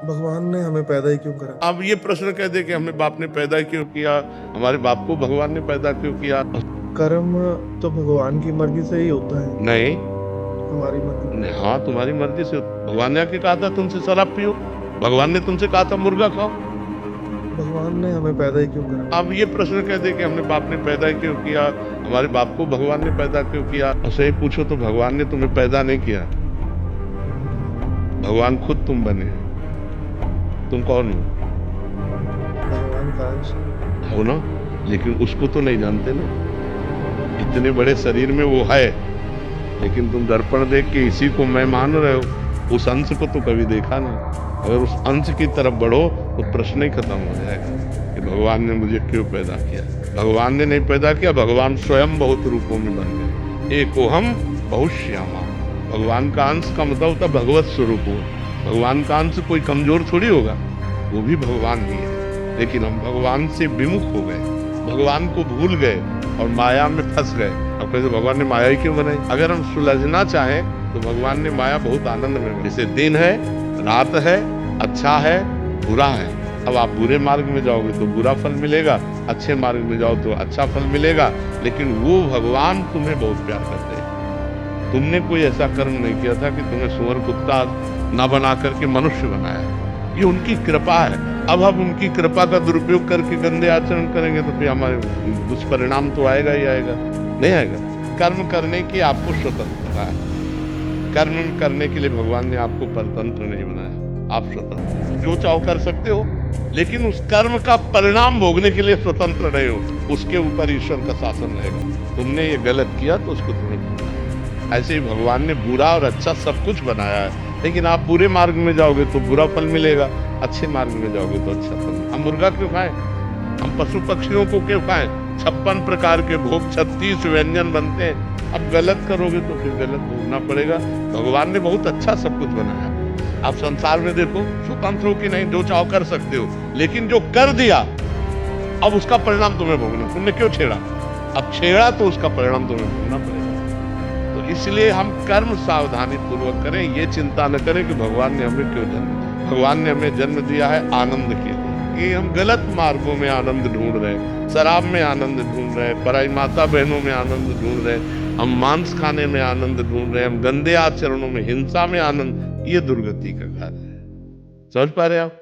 भगवान ने हमें पैदा ही क्यों करा? अब ये प्रश्न कह दे कि हमें बाप ने पैदा क्यों किया, हमारे बाप को भगवान ने पैदा क्यों किया? कर्म तो भगवान की मर्जी से ही होता है। नहीं, हमारी मर्जी। हाँ तुम्हारी मर्जी से। भगवान ने आके कहा था तुमसे शराब पियो, भगवान ने तुमसे कहा था मुर्गा खाओ। भगवान ने हमें पैदा ही क्यों करा? अब ये प्रश्न कह दे कि हमने बाप ने पैदा क्यों किया, हमारे बाप को भगवान ने पैदा क्यों किया, और सही पूछो तो भगवान ने तुम्हें पैदा नहीं किया, भगवान खुद तुम बने। तुम कौन हो? भगवान का अंश हो ना, लेकिन उसको तो नहीं जानते ना। इतने बड़े शरीर में वो है, लेकिन तुम दर्पण देख के इसी को मैं मान रहे हो, उस अंश को तो कभी देखा नहीं। अगर उस अंश की तरफ बढ़ो तो प्रश्न ही खत्म हो जाएगा कि भगवान ने मुझे क्यों पैदा किया। भगवान ने नहीं पैदा किया, भगवान स्वयं बहुत रूपों में बन गए। एकोहम बहुत श्यामा। भगवान का अंश का मतलब होता भगवत स्वरूप हो। भगवान का अंश कोई कमजोर थोड़ी होगा, वो भी भगवान ही है। लेकिन हम भगवान से विमुख हो गए, भगवान को भूल गए और माया में फंस गए। अब कहते भगवान ने माया ही क्यों बनाई? अगर हम सुलझना चाहें तो भगवान ने माया बहुत आनंद में बनाई। जैसे दिन है, रात है, अच्छा है, बुरा है। अब आप बुरे मार्ग में जाओगे तो बुरा फल मिलेगा, अच्छे मार्ग में जाओ तो अच्छा फल मिलेगा। लेकिन वो भगवान तुम्हें बहुत प्यार करते हैं। तुमने कोई ऐसा कर्म नहीं किया था कि तुम्हें सुअर कुत्ता न बना करके मनुष्य बनाया। ये उनकी कृपा है। अब हम उनकी कृपा का दुरुपयोग करके गंदे आचरण करेंगे तो फिर हमारे दुष्परिणाम तो आएगा ही आएगा, नहीं आएगा। कर्म करने की आपको स्वतंत्रता है। कर्म करने के लिए भगवान ने आपको परतंत्र नहीं बनाया। आप स्वतंत्र जो चाहो कर सकते हो, लेकिन उस कर्म का परिणाम भोगने के लिए स्वतंत्र नहीं हो। उसके ऊपर ईश्वर का शासन रहेगा। तुमने ये गलत किया तो उसको तुम्हें भोगना। ऐसे ही भगवान ने बुरा और अच्छा सब कुछ बनाया है, लेकिन आप बुरे मार्ग में जाओगे तो बुरा फल मिलेगा, अच्छे मार्ग में जाओगे तो अच्छा फल। हम मुर्गा क्यों खाएं? हम पशु पक्षियों को क्यों खाएं? 56 प्रकार के भोग, 36 व्यंजन बनते हैं। अब गलत करोगे तो फिर गलत भोगना पड़ेगा। भगवान ने बहुत अच्छा सब कुछ बनाया। आप संसार में देखो, स्वतंत्र हो कि नहीं, जो चाहो कर सकते हो, लेकिन जो कर दिया अब उसका परिणाम तुम्हें भोगना। तुमने क्यों छेड़ा? अब छेड़ा तो उसका परिणाम तुम्हें भोगना पड़ेगा। तो इसलिए हम कर्म सावधानी पूर्वक करें, ये चिंता न करें कि भगवान ने हमें क्यों जन्म दिया। भगवान ने हमें जन्म दिया है आनंद के लिए। कि हम गलत मार्गों में आनंद ढूंढ रहे हैं, शराब में आनंद ढूंढ रहे हैं, पराई माता बहनों में आनंद ढूंढ रहे हैं, हम मांस खाने में आनंद ढूंढ रहे हैं, हम गंदे आचरणों में, हिंसा में आनंद। ये दुर्गति का कार्य है। समझ पा रहे आप?